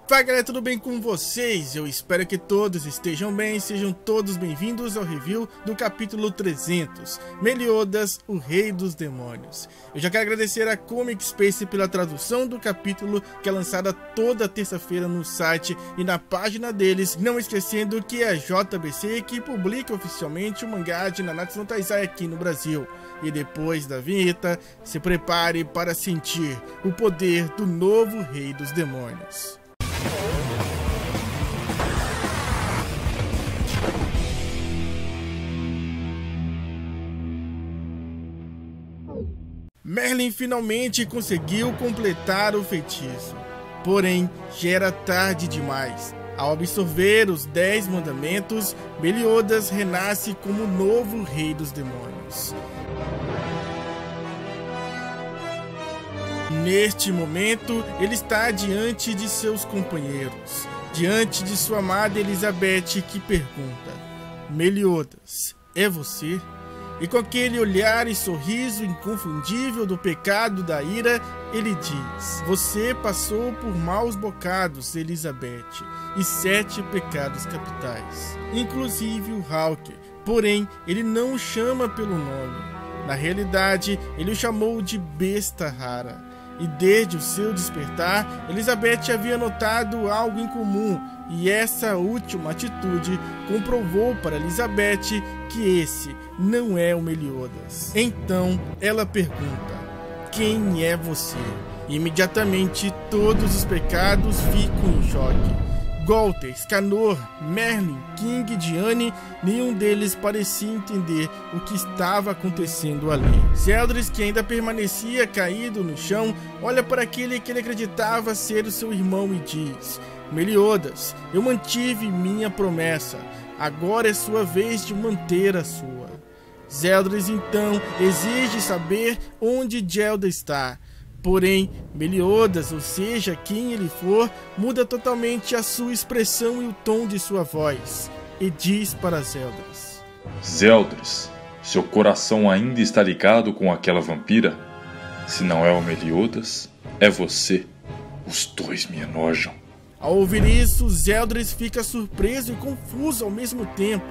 Fala galera, tudo bem com vocês? Eu espero que todos estejam bem, sejam todos bem-vindos ao review do capítulo 300, Meliodas, o Rei dos Demônios. Eu já quero agradecer a Comic Space pela tradução do capítulo, que é lançada toda terça-feira no site e na página deles, não esquecendo que é a JBC que publica oficialmente o mangá de Nanatsu no Taizai aqui no Brasil. E depois da vinheta, se prepare para sentir o poder do novo Rei dos Demônios. Merlin finalmente conseguiu completar o feitiço, porém já era tarde demais. Ao absorver os 10 mandamentos, Meliodas renasce como o novo Rei dos Demônios. Neste momento, ele está diante de seus companheiros, diante de sua amada Elizabeth, que pergunta: Meliodas, é você? E com aquele olhar e sorriso inconfundível do pecado da ira, ele diz: você passou por maus bocados, Elizabeth, e 7 pecados capitais, inclusive o Hawke. Porém, ele não o chama pelo nome. Na realidade, ele o chamou de besta rara. E desde o seu despertar, Elizabeth havia notado algo em comum, e essa última atitude comprovou para Elizabeth que esse não é o Meliodas. Então ela pergunta: quem é você? E imediatamente todos os pecados ficam em choque. Golter, Scanor, Merlin, King e Diane, nenhum deles parecia entender o que estava acontecendo ali. Zeldris, que ainda permanecia caído no chão, olha para aquele que ele acreditava ser o seu irmão e diz: Meliodas, eu mantive minha promessa, agora é sua vez de manter a sua. Zeldris então exige saber onde Gelda está. Porém, Meliodas, ou seja, quem ele for, muda totalmente a sua expressão e o tom de sua voz, e diz para Zeldris: Zeldris, seu coração ainda está ligado com aquela vampira? Se não é o Meliodas, é você. Os dois me enojam. Ao ouvir isso, Zeldris fica surpreso e confuso ao mesmo tempo,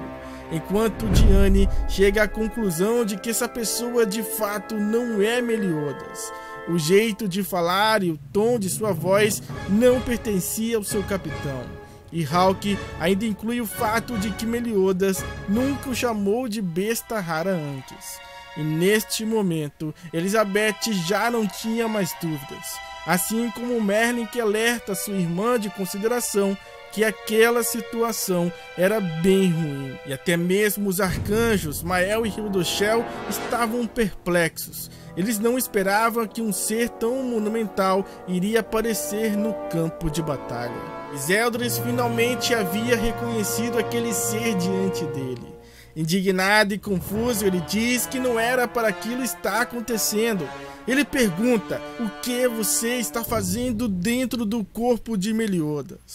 enquanto Diane chega à conclusão de que essa pessoa de fato não é Meliodas. O jeito de falar e o tom de sua voz não pertencia ao seu capitão. E Hawke ainda inclui o fato de que Meliodas nunca o chamou de besta rara antes. E neste momento, Elizabeth já não tinha mais dúvidas. Assim como Merlin, que alerta sua irmã de consideração que aquela situação era bem ruim. E até mesmo os arcanjos, Mael e Hildoshel, estavam perplexos. Eles não esperavam que um ser tão monumental iria aparecer no campo de batalha. E Zeldris finalmente havia reconhecido aquele ser diante dele. Indignado e confuso, ele diz que não era para aquilo estar acontecendo. Ele pergunta: o que você está fazendo dentro do corpo de Meliodas?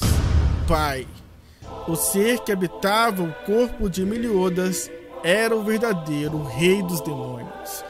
Pai, o ser que habitava o corpo de Meliodas era o verdadeiro Rei dos Demônios.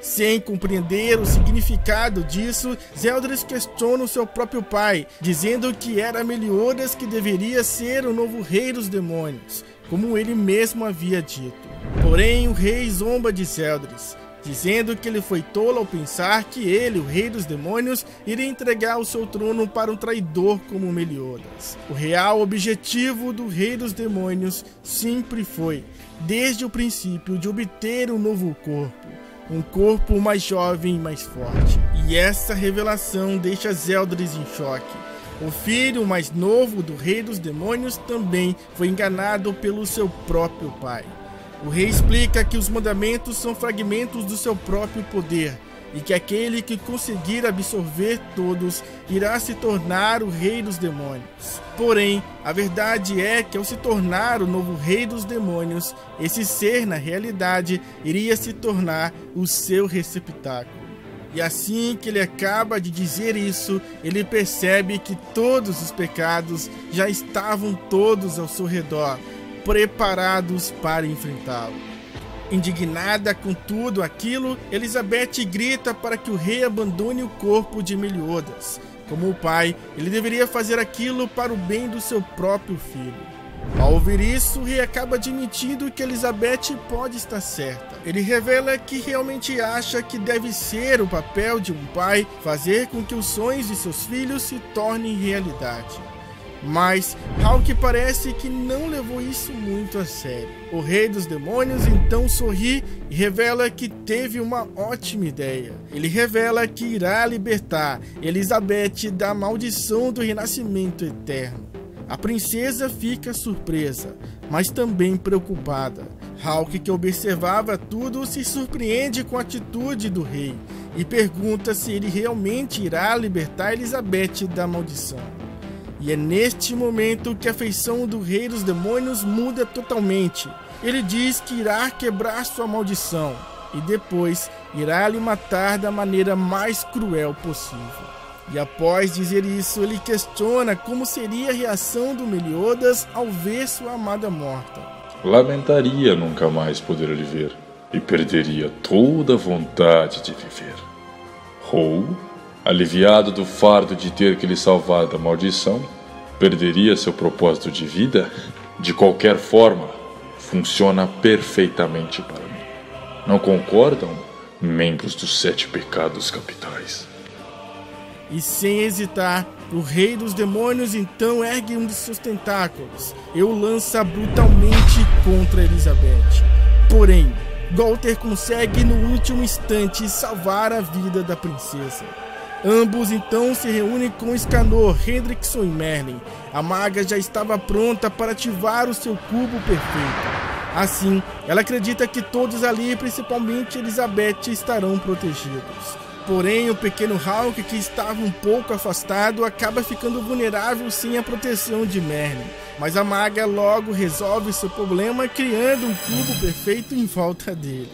Sem compreender o significado disso, Zeldris questiona o seu próprio pai, dizendo que era Meliodas que deveria ser o novo Rei dos Demônios, como ele mesmo havia dito. Porém, o rei zomba de Zeldris, dizendo que ele foi tolo ao pensar que ele, o Rei dos Demônios, iria entregar o seu trono para um traidor como Meliodas. O real objetivo do Rei dos Demônios sempre foi, desde o princípio, de obter um novo corpo. Um corpo mais jovem e mais forte. E essa revelação deixa Zeldris em choque. O filho mais novo do Rei dos Demônios também foi enganado pelo seu próprio pai. O rei explica que os mandamentos são fragmentos do seu próprio poder, e que aquele que conseguir absorver todos irá se tornar o Rei dos Demônios. Porém, a verdade é que ao se tornar o novo Rei dos Demônios, esse ser na realidade iria se tornar o seu receptáculo. E assim que ele acaba de dizer isso, ele percebe que todos os pecados já estavam todos ao seu redor, preparados para enfrentá-lo. Indignada com tudo aquilo, Elizabeth grita para que o rei abandone o corpo de Meliodas. Como o pai, ele deveria fazer aquilo para o bem do seu próprio filho. Ao ouvir isso, o rei acaba admitindo que Elizabeth pode estar certa. Ele revela que realmente acha que deve ser o papel de um pai fazer com que os sonhos de seus filhos se tornem realidade. Mas Hawke parece que não levou isso muito a sério. O rei dos demônios então sorri e revela que teve uma ótima ideia. Ele revela que irá libertar Elizabeth da maldição do renascimento eterno. A princesa fica surpresa, mas também preocupada. Hawke, que observava tudo, se surpreende com a atitude do rei e pergunta se ele realmente irá libertar Elizabeth da maldição. E é neste momento que a feição do rei dos demônios muda totalmente. Ele diz que irá quebrar sua maldição e depois irá lhe matar da maneira mais cruel possível. E após dizer isso, ele questiona como seria a reação do Meliodas ao ver sua amada morta. Lamentaria nunca mais poder lhe ver e perderia toda a vontade de viver. Ou, aliviado do fardo de ter que lhe salvar da maldição, perderia seu propósito de vida? De qualquer forma, funciona perfeitamente para mim. Não concordam, membros dos 7 pecados capitais? E sem hesitar, o rei dos demônios então ergue um de seus tentáculos e o lança brutalmente contra Elizabeth. Porém, Gunther consegue no último instante salvar a vida da princesa. Ambos então se reúnem com Escanor, Hendrickson e Merlin. A maga já estava pronta para ativar o seu cubo perfeito. Assim, ela acredita que todos ali, principalmente Elizabeth, estarão protegidos. Porém, o pequeno Hawke, que estava um pouco afastado, acaba ficando vulnerável sem a proteção de Merlin. Mas a maga logo resolve seu problema criando um cubo perfeito em volta dele.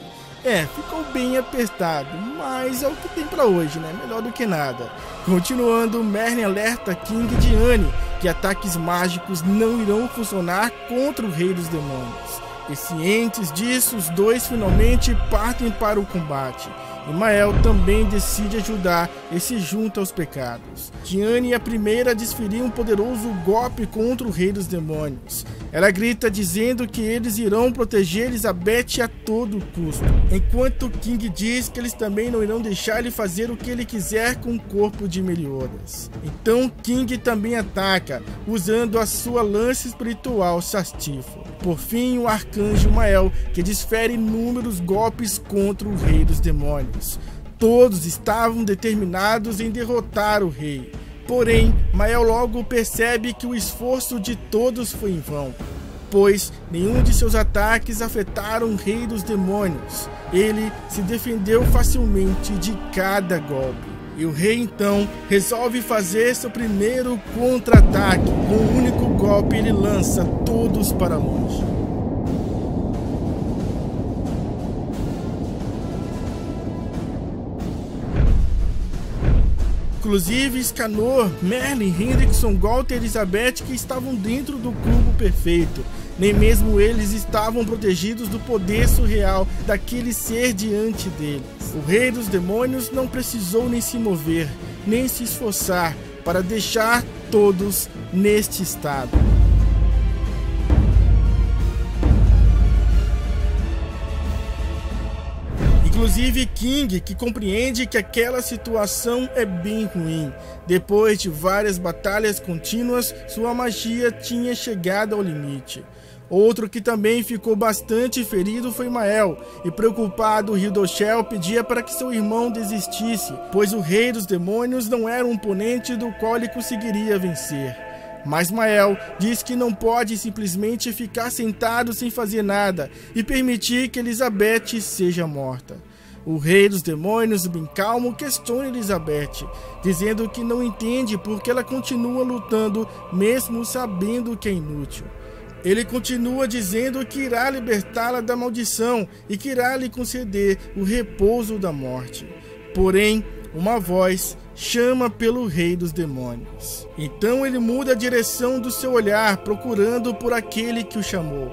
Ficou bem apertado, mas é o que tem pra hoje, né? Melhor do que nada. Continuando, Merlin alerta King e Diane que ataques mágicos não irão funcionar contra o Rei dos Demônios. E cientes disso, os dois finalmente partem para o combate. E Mael também decide ajudar e se junta aos pecados. Diane é a primeira a desferir um poderoso golpe contra o Rei dos Demônios. Ela grita dizendo que eles irão proteger Elizabeth a todo custo, enquanto King diz que eles também não irão deixar ele fazer o que ele quiser com o corpo de Meliodas. Então King também ataca, usando a sua lança espiritual Sastifo. Por fim, o arcanjo Mael, que desfere inúmeros golpes contra o Rei dos Demônios. Todos estavam determinados em derrotar o rei. Porém, Mael logo percebe que o esforço de todos foi em vão, pois nenhum de seus ataques afetaram o Rei dos Demônios. Ele se defendeu facilmente de cada golpe. E o rei então resolve fazer seu primeiro contra-ataque. Com um único golpe ele lança todos para longe. Inclusive Escanor, Merlin, Hendrickson, Gunther e Elizabeth, que estavam dentro do cubo perfeito. Nem mesmo eles estavam protegidos do poder surreal daquele ser diante deles. O Rei dos Demônios não precisou nem se mover, nem se esforçar para deixar todos neste estado. Inclusive King, que compreende que aquela situação é bem ruim. Depois de várias batalhas contínuas, sua magia tinha chegado ao limite. Outro que também ficou bastante ferido foi Mael, e preocupado, Hildoshel pedia para que seu irmão desistisse, pois o Rei dos Demônios não era um oponente do qual ele conseguiria vencer. Mas Mael diz que não pode simplesmente ficar sentado sem fazer nada e permitir que Elizabeth seja morta. O Rei dos Demônios, bem calmo, questiona Elizabeth, dizendo que não entende porque ela continua lutando mesmo sabendo que é inútil. Ele continua dizendo que irá libertá-la da maldição e que irá lhe conceder o repouso da morte. Porém, uma voz chama pelo Rei dos Demônios. Então ele muda a direção do seu olhar, procurando por aquele que o chamou.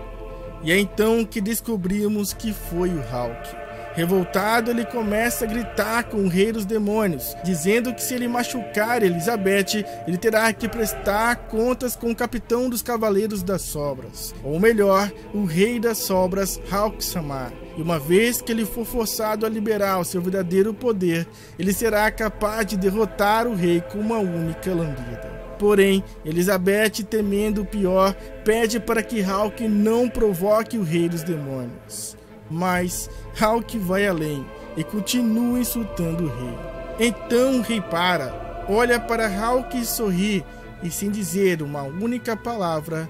E é então que descobrimos que foi o Hawk. Revoltado, ele começa a gritar com o rei dos demônios, dizendo que se ele machucar Elizabeth, ele terá que prestar contas com o capitão dos Cavaleiros das Sobras, ou melhor, o rei das sobras, Hawk-Samar. E uma vez que ele for forçado a liberar o seu verdadeiro poder, ele será capaz de derrotar o rei com uma única lambida. Porém, Elizabeth, temendo o pior, pede para que Hawk não provoque o rei dos demônios. Mas Hawk vai além e continua insultando o rei. Então o rei para, olha para Hawk e sorri, e sem dizer uma única palavra,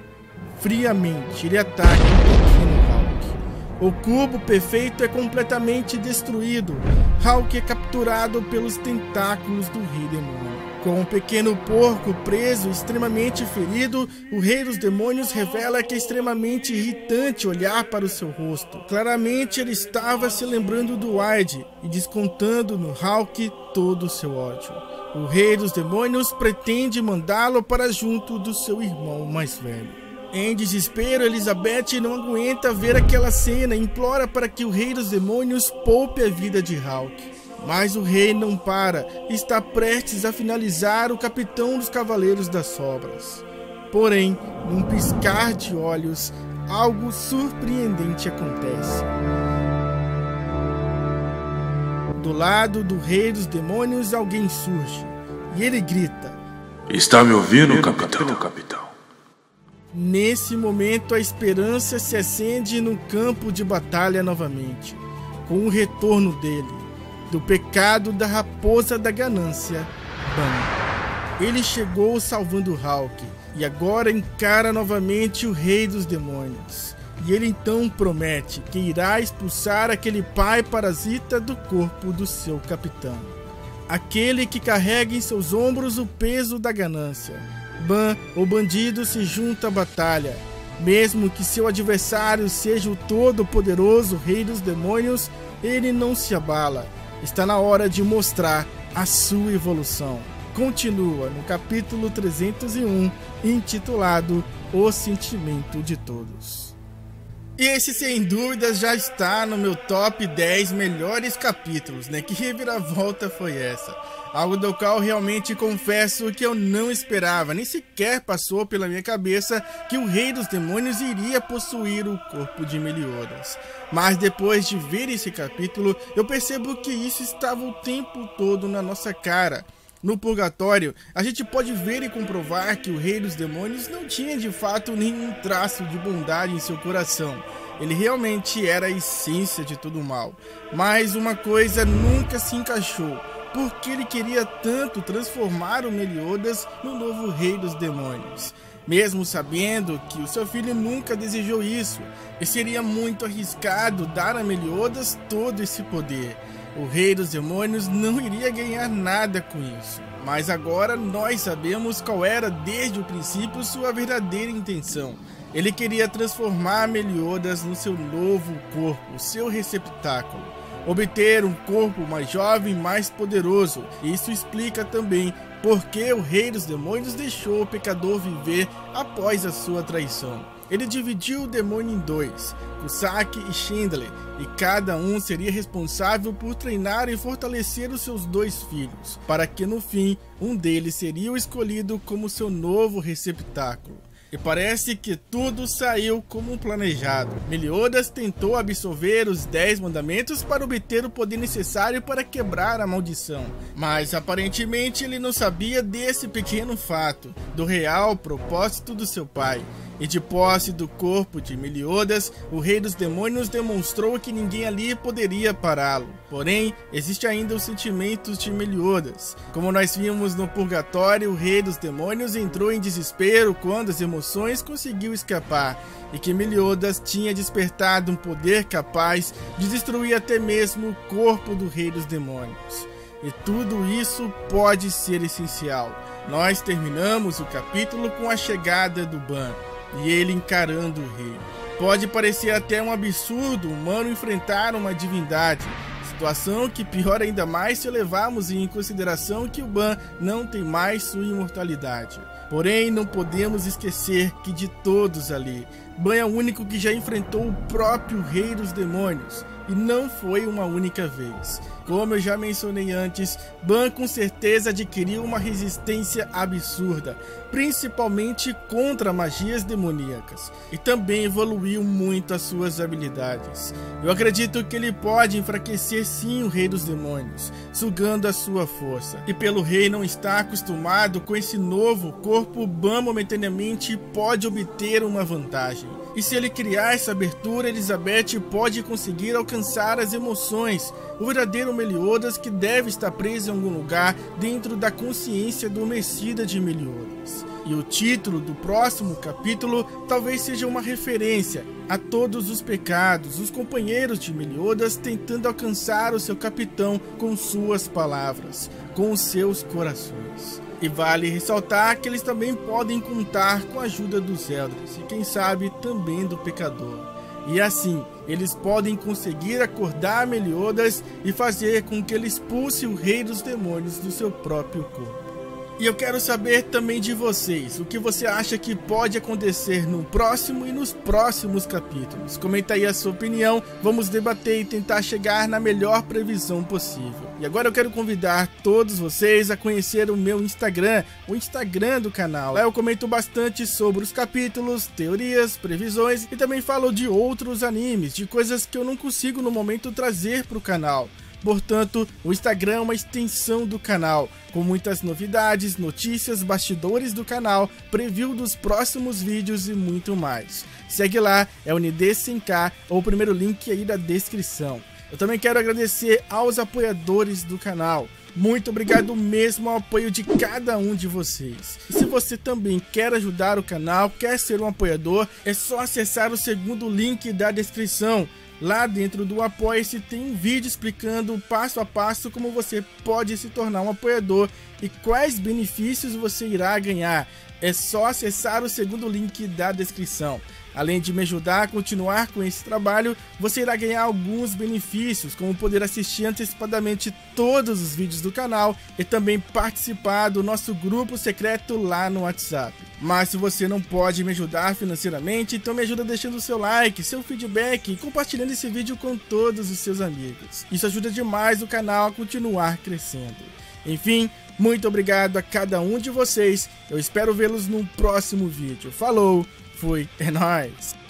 friamente ele ataca o pequeno Hawk. O cubo perfeito é completamente destruído. Hawk é capturado pelos tentáculos do rei demônio. Com um pequeno porco preso, extremamente ferido, o rei dos demônios revela que é extremamente irritante olhar para o seu rosto. Claramente ele estava se lembrando do Wide e descontando no Hawk todo o seu ódio. O rei dos demônios pretende mandá-lo para junto do seu irmão mais velho. Em desespero, Elizabeth não aguenta ver aquela cena e implora para que o rei dos demônios poupe a vida de Hawk. Mas o rei não para, está prestes a finalizar o capitão dos Cavaleiros das Sobras. Porém, num piscar de olhos, algo surpreendente acontece. Do lado do rei dos demônios, alguém surge, e ele grita: "Está me ouvindo, capitão? Nesse momento, a esperança se acende no campo de batalha novamente, com o retorno dele, do pecado da raposa da ganância, Ban. Ele chegou salvando Hawk e agora encara novamente o rei dos demônios. E ele então promete que irá expulsar aquele pai parasita do corpo do seu capitão. Aquele que carrega em seus ombros o peso da ganância. Ban, o bandido, se junta à batalha. Mesmo que seu adversário seja o todo-poderoso rei dos demônios, ele não se abala. Está na hora de mostrar a sua evolução. Continua no capítulo 301, intitulado O Sentimento de Todos. E esse, sem dúvidas, já está no meu top 10 melhores capítulos, né? Que reviravolta foi essa? Algo do qual realmente confesso que eu não esperava, nem sequer passou pela minha cabeça que o rei dos demônios iria possuir o corpo de Meliodas. Mas depois de ver esse capítulo, eu percebo que isso estava o tempo todo na nossa cara. No Purgatório, a gente pode ver e comprovar que o rei dos demônios não tinha de fato nenhum traço de bondade em seu coração. Ele realmente era a essência de todo o mal. Mas uma coisa nunca se encaixou. Porque ele queria tanto transformar o Meliodas no novo rei dos demônios, mesmo sabendo que o seu filho nunca desejou isso, e seria muito arriscado dar a Meliodas todo esse poder. O rei dos demônios não iria ganhar nada com isso, mas agora nós sabemos qual era desde o princípio sua verdadeira intenção. Ele queria transformar Meliodas no seu novo corpo, seu receptáculo. Obter um corpo mais jovem e mais poderoso. Isso explica também por que o rei dos demônios deixou o pecador viver após a sua traição. Ele dividiu o demônio em dois, Kusaki e Schindler, e cada um seria responsável por treinar e fortalecer os seus dois filhos, para que no fim um deles seria o escolhido como seu novo receptáculo. E parece que tudo saiu como planejado. Meliodas tentou absorver os 10 mandamentos para obter o poder necessário para quebrar a maldição. Mas aparentemente ele não sabia desse pequeno fato, do real propósito do seu pai. E de posse do corpo de Meliodas, o rei dos demônios demonstrou que ninguém ali poderia pará-lo. Porém, existe ainda os sentimentos de Meliodas. Como nós vimos no Purgatório, o rei dos demônios entrou em desespero quando as emoções conseguiu escapar, e que Meliodas tinha despertado um poder capaz de destruir até mesmo o corpo do rei dos demônios. E tudo isso pode ser essencial. Nós terminamos o capítulo com a chegada do Ban e ele encarando o rei. Pode parecer até um absurdo o humano enfrentar uma divindade, Situação que piora ainda mais se levarmos em consideração que o Ban não tem mais sua imortalidade. Porém, não podemos esquecer que de todos ali, Ban é o único que já enfrentou o próprio Rei dos Demônios, e não foi uma única vez. Como eu já mencionei antes, Ban com certeza adquiriu uma resistência absurda, principalmente contra magias demoníacas, e também evoluiu muito as suas habilidades. Eu acredito que ele pode enfraquecer sim o Rei dos Demônios, sugando a sua força. E pelo rei não estar acostumado com esse novo corpo, Ban momentaneamente pode obter uma vantagem. E se ele criar essa abertura, Elizabeth pode conseguir alcançar as emoções, o verdadeiro Meliodas que deve estar preso em algum lugar dentro da consciência do Homicida de Meliodas. E o título do próximo capítulo talvez seja uma referência a todos os pecados, os companheiros de Meliodas tentando alcançar o seu capitão com suas palavras, com os seus corações. E vale ressaltar que eles também podem contar com a ajuda dos Eldris e quem sabe também do pecador. E assim, eles podem conseguir acordar Meliodas e fazer com que ele expulse o Rei dos Demônios do seu próprio corpo. E eu quero saber também de vocês, o que você acha que pode acontecer no próximo e nos próximos capítulos. Comenta aí a sua opinião, vamos debater e tentar chegar na melhor previsão possível. E agora eu quero convidar todos vocês a conhecer o meu Instagram, o Instagram do canal. Lá eu comento bastante sobre os capítulos, teorias, previsões e também falo de outros animes, de coisas que eu não consigo no momento trazer para o canal. Portanto, o Instagram é uma extensão do canal, com muitas novidades, notícias, bastidores do canal, preview dos próximos vídeos e muito mais. Segue lá, é o ND100K, ou o primeiro link aí da descrição. Eu também quero agradecer aos apoiadores do canal. Muito obrigado mesmo ao apoio de cada um de vocês. E se você também quer ajudar o canal, quer ser um apoiador, é só acessar o segundo link da descrição. Lá dentro do Apoia-se tem um vídeo explicando passo a passo como você pode se tornar um apoiador e quais benefícios você irá ganhar. É só acessar o segundo link da descrição. Além de me ajudar a continuar com esse trabalho, você irá ganhar alguns benefícios, como poder assistir antecipadamente todos os vídeos do canal e também participar do nosso grupo secreto lá no WhatsApp. Mas se você não pode me ajudar financeiramente, então me ajuda deixando seu like, seu feedback e compartilhando esse vídeo com todos os seus amigos. Isso ajuda demais o canal a continuar crescendo. Enfim, muito obrigado a cada um de vocês. Eu espero vê-los no próximo vídeo. Falou, fui, é nóis!